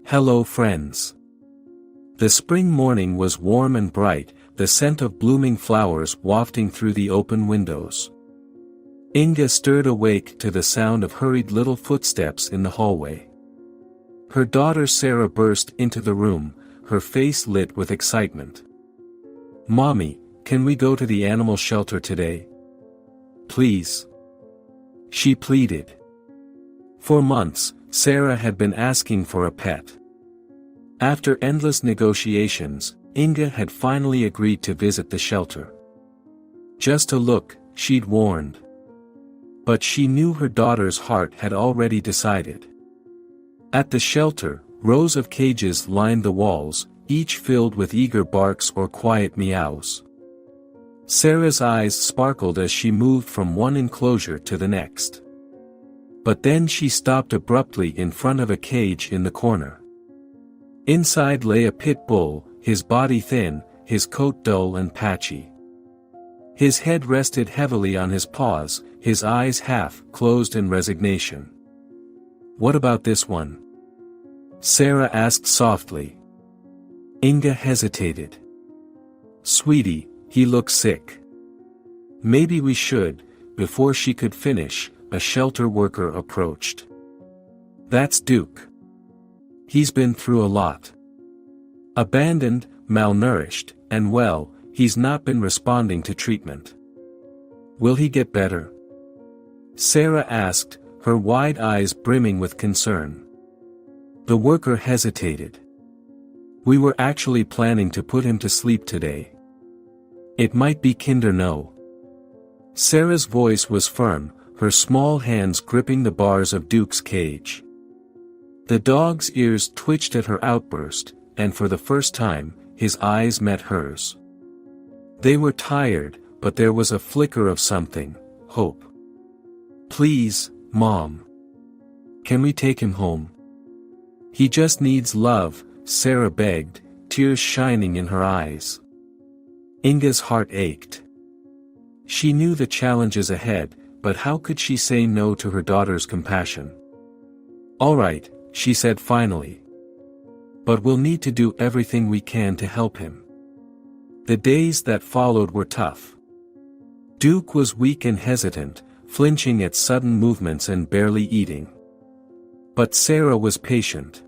Hello friends. The spring morning was warm and bright, the scent of blooming flowers wafting through the open windows. Inga stirred awake to the sound of hurried little footsteps in the hallway. Her daughter Sarah burst into the room, her face lit with excitement. "Mommy, can we go to the animal shelter today? Please?" she pleaded. For months, Sarah had been asking for a pet. After endless negotiations, Inga had finally agreed to visit the shelter. Just a look, she'd warned. But she knew her daughter's heart had already decided. At the shelter, rows of cages lined the walls, each filled with eager barks or quiet meows. Sarah's eyes sparkled as she moved from one enclosure to the next. But then she stopped abruptly in front of a cage in the corner. Inside lay a pit bull, his body thin, his coat dull and patchy. His head rested heavily on his paws, his eyes half closed in resignation. "What about this one?" Sarah asked softly. Inga hesitated. "Sweetie, he looks sick. Maybe we should." Before she could finish, a shelter worker approached. "That's Duke. He's been through a lot. Abandoned, malnourished, and well, he's not been responding to treatment. Will he get better?" Sarah asked, her wide eyes brimming with concern. The worker hesitated. "We were actually planning to put him to sleep today. It might be Kinder no." Sarah's voice was firm, her small hands gripping the bars of Duke's cage. The dog's ears twitched at her outburst, and for the first time, his eyes met hers. They were tired, but there was a flicker of something, hope. "Please, Mom. Can we take him home? He just needs love," Sarah begged, tears shining in her eyes. Inga's heart ached. She knew the challenges ahead, but how could she say no to her daughter's compassion? "All right," she said finally. "But we'll need to do everything we can to help him." The days that followed were tough. Duke was weak and hesitant, flinching at sudden movements and barely eating. But Sarah was patient.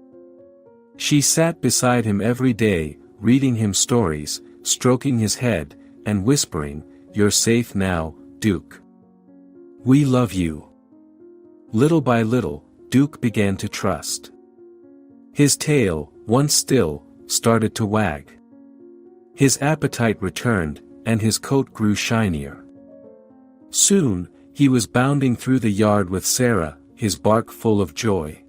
She sat beside him every day, reading him stories, stroking his head, and whispering, "You're safe now, Duke. We love you." Little by little, Duke began to trust. His tail, once still, started to wag. His appetite returned, and his coat grew shinier. Soon, he was bounding through the yard with Sarah, his bark full of joy.